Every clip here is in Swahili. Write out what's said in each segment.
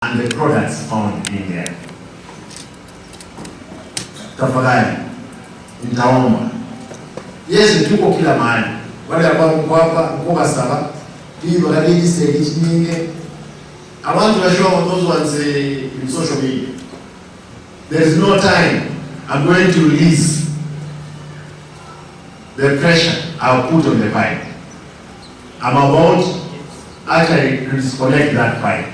and the products found in there. Tafadhali nitaomba, yes, tuko kila mahali, wale ambao mko hapa mko Masaba hii wakati stage nyingi. I want to assure those ones in social media, there is no time. I'm going to release the pressure I'll put on the pipe. I'm about actually to disconnect that pipe.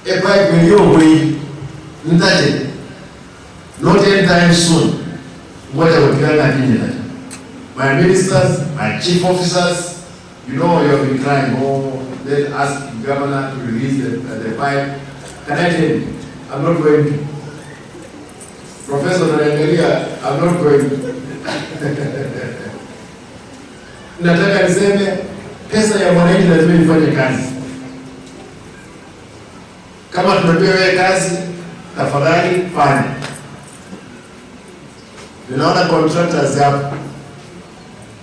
A pipe will you will not anytime soon. What I will tell that my ministers, my chief officers, you know, you have been crying, oh, then ask the governor to release the pipe. Can I tell you, I'm not going to. Professor Narangalia, I'm not going to. Nataka niseme pesa ya mwananchi lazima ifanye kazi. Kama tumepewa wewe kazi, tafadhali fanya. Ninaona contractors hapa.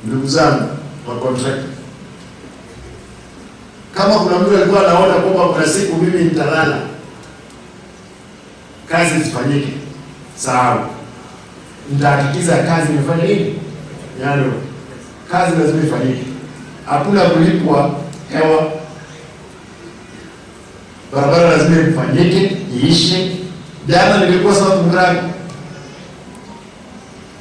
Ndugu zangu wa contractor. Kama kuna mtu alikuwa anaona kwamba kuna siku mimi nitalala, kazi zifanyike, sawa. Nitahakikisha kazi imefanya nini? Yaani kazi lazima ifanyike. Hakuna kulipwa hewa. Barabara lazima ifanyike, iishe. Jana nilikuwa South Murang'a.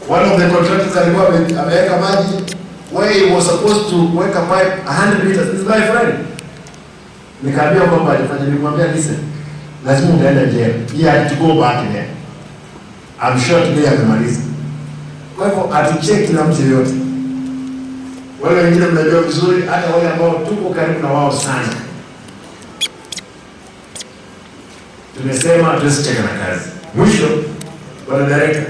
One of the contractors alikuwa ameweka maji where he was supposed to weka pipe 100 meters. This is my friend. Nikaambia kwamba alifanya, nilimwambia listen, lazima utaenda jail. He had to go back there. I'm sure today amemaliza. Kwa hivyo atucheki na mtu yote. Wale wengine mnajua vizuri, hata wale ambao tuko karibu na wao sana. Tumesema tusicheke na kazi. Mwisho, bwana director,